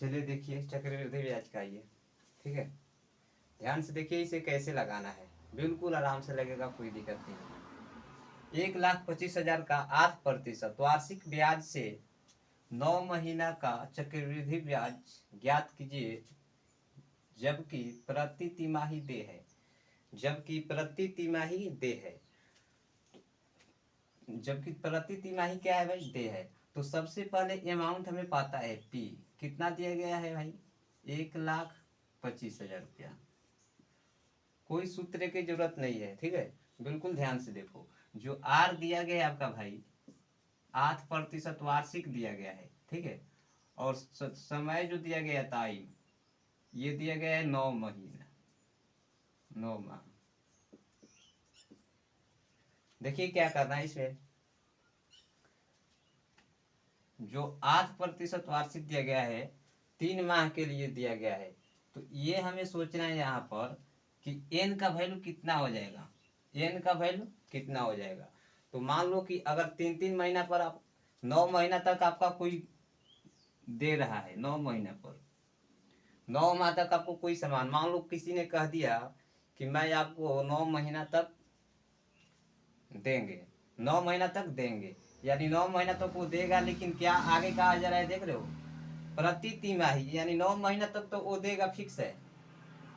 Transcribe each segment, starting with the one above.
चलिए देखिए चक्रवृद्धि ब्याज का ये, ठीक है। ध्यान से देखिए इसे कैसे लगाना है, बिल्कुल आराम से लगेगा, कोई दिक्कत नहीं। 1,25,000 का 8% वार्षिक ब्याज से 9 महीना का चक्रवृद्धि ब्याज ज्ञात कीजिए, जबकि प्रति तिमाही दे है। जबकि प्रति तिमाही दे है। जबकि प्रति तिमाही क्या है भाई? दे है। तो सबसे पहले अमाउंट हमें पता है पी कितना दिया गया है भाई? 1,25,000 रुपया। कोई सूत्र की जरूरत नहीं है, ठीक है। बिल्कुल ध्यान से देखो, जो आर दिया गया है आपका भाई 8% वार्षिक दिया गया है, ठीक है। और समय जो दिया गया टाइम ये दिया गया है 9 महीना, 9 माह। देखिए क्या करना है इसमें, जो 8% वार्षिक दिया गया है 3 माह के लिए दिया गया है, तो ये हमें सोचना है यहाँ पर कि एन का वैल्यू कितना हो जाएगा। एन का वैल्यू कितना हो जाएगा, तो मान लो कि अगर 3-3 महीना पर आप 9 महीना तक आपका कोई दे रहा है, 9 महीना पर 9 माह तक आपको कोई सामान, मान लो किसी ने कह दिया कि मैं आपको 9 महीना तक देंगे, 9 महीना तक देंगे, यानी 9 महीना तक वो देगा, लेकिन क्या आगे कहा जा रहा है देख रहे हो? प्रति तिमाही, यानी 9 महीना तक तो वो देगा, फिक्स है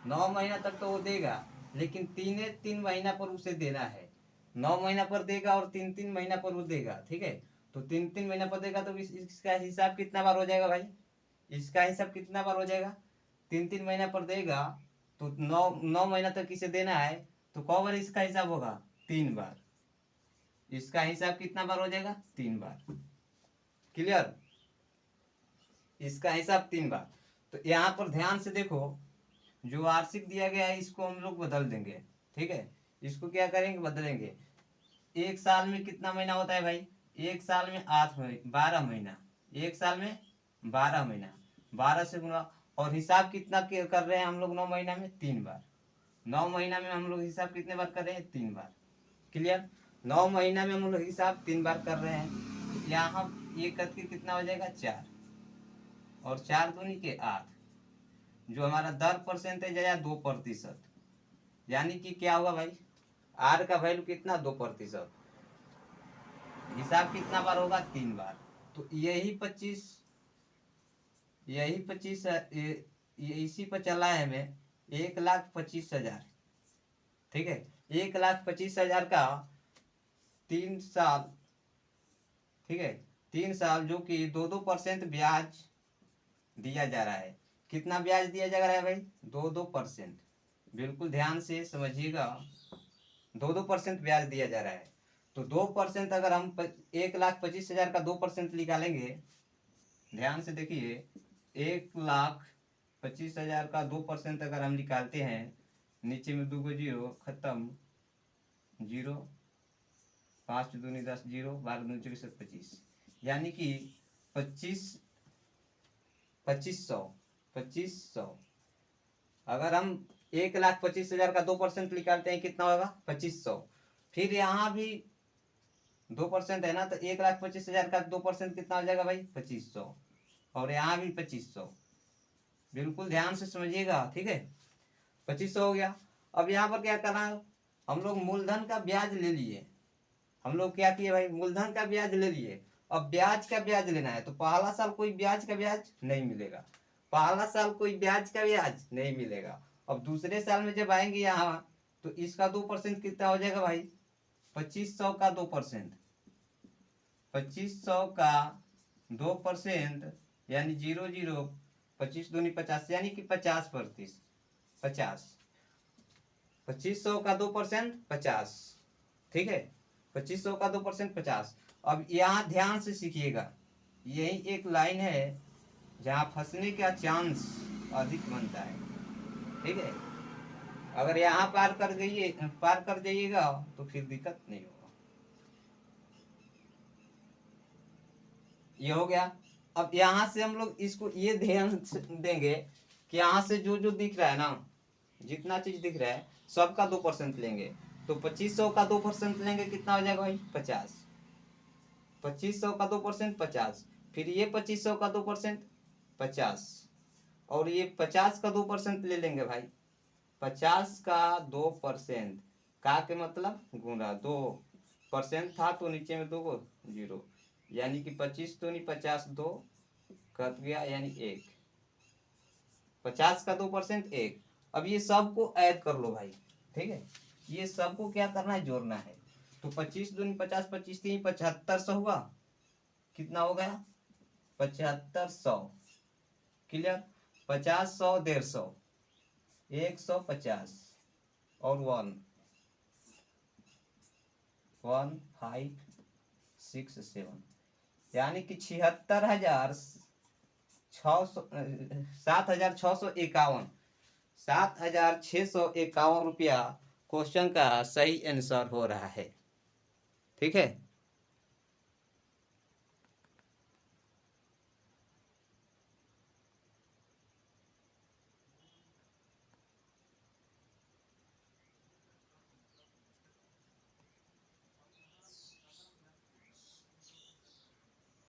9 महीना तक तो वो देगा, लेकिन 3 महीना पर उसे देना है। 9 महीना पर देगा और 3 महीना पर वो देगा, ठीक है। तो 3 महीना पर देगा तो इसका हिसाब कितना बार हो जाएगा भाई? इसका हिसाब कितना बार हो जाएगा? 3 महीना पर देगा तो 9 महीना तक इसे देना है, तो कौ बार इसका हिसाब होगा? 3 बार। इसका हिसाब कितना बार हो जाएगा? 3 बार। क्लियर? इसका हिसाब 3 बार। तो यहाँ पर ध्यान से देखो, जो वार्षिक दिया गया है इसको हम लोग बदल देंगे, ठीक है। इसको क्या करेंगे? बदलेंगे। एक साल में कितना महीना होता है भाई? एक साल में 12 महीना। एक साल में 12 महीना, 12 से गुणा, और हिसाब कितना कर रहे हैं हम लोग? 9 महीना में 3 बार। 9 महीना में हम लोग हिसाब कितने बार कर रहे हैं? 3 बार। क्लियर? 9 महीना में हम लोग हिसाब 3 बार कर रहे हैं। यहाँ ये करके कितना हो जाएगा? 4, और 4 दूनी के 8, जो हमारा दर परसेंटेज है 2%, यानी कि क्या होगा भाई? आर का वैल्यू कितना? 2%। हिसाब कितना बार होगा? 3 बार। तो यही 25 इसी पर चला है हमें 1,25,000, ठीक है। 1,25,000 का 3 साल, ठीक है, 3 साल, जो कि 2% ब्याज दिया जा रहा है। कितना ब्याज दिया जा रहा है भाई? 2% बिल्कुल ध्यान से समझिएगा, 2% ब्याज दिया जा रहा है। तो 2% अगर हम 1,25,000 का 2% निकालेंगे, ध्यान से देखिए, 1,25,000 का 2% अगर हम निकालते हैं, नीचे में 2 को 0 खत्म, 0, 5 दूनी 10, 0, 12 दूनी 24, 25, यानी कि 25,000। अगर हम 1,25,000 का 2% निकालते हैं, कितना होगा? 2500। फिर यहाँ भी 2% है ना, तो 1,25,000 का 2% कितना हो जाएगा भाई? 2500, और यहाँ भी 2500। बिल्कुल ध्यान से समझिएगा, ठीक है। 2500 हो गया। अब यहाँ पर क्या करना है, हम लोग मूलधन का ब्याज ले लिए। हम लोग क्या किए भाई? मूलधन का ब्याज ले लिए। अब ब्याज का ब्याज लेना है, तो पहला साल कोई ब्याज का ब्याज नहीं मिलेगा, पहला साल कोई ब्याज का ब्याज नहीं मिलेगा। अब दूसरे साल में जब आएंगे यहाँ, तो इसका 2% कितना हो जाएगा भाई? 2500 का 2%, 2500 का 2%, यानी 0, 25 दूनी 50, यानी कि 50%। 50, 2500 का 2% 50, ठीक है। 2500 का 2% 50। अब यहाँ ध्यान से सीखिएगा, यही एक लाइन है जहाँ फंसने का चांस अधिक बनता है, ठीक है। अगर यहाँ पार कर जाइएगा तो फिर दिक्कत नहीं होगा। ये हो गया। अब यहाँ से हम लोग इसको ये ध्यान देंगे कि यहाँ से जो जो दिख रहा है ना, जितना चीज दिख रहा है सबका 2% लेंगे। तो 2500 का 2% लेंगे, कितना हो जाएगा भाई? 50। 2500 का 2% 50, फिर ये 2500 का 2% 50, और ये 50 का 2% ले लेंगे भाई। 50 का 2% का के मतलब गुना 2% था तो नीचे में 2 को 0, यानी कि 25 तो नहीं 50 2 कट गया यानी 1। 50 का 2% 1। अब ये सबको ऐड कर लो भाई, ठीक है। ये सबको क्या करना है, जोड़ना है। तो 25 दूनी 50, 25 3 7500 हुआ। कितना हो गया 7500। क्लियर। 50 100 150, 150 और 1 1 5 6 7, यानी कि 76,651 7,651 रुपया क्वेश्चन का सही आंसर हो रहा है। ठीक है।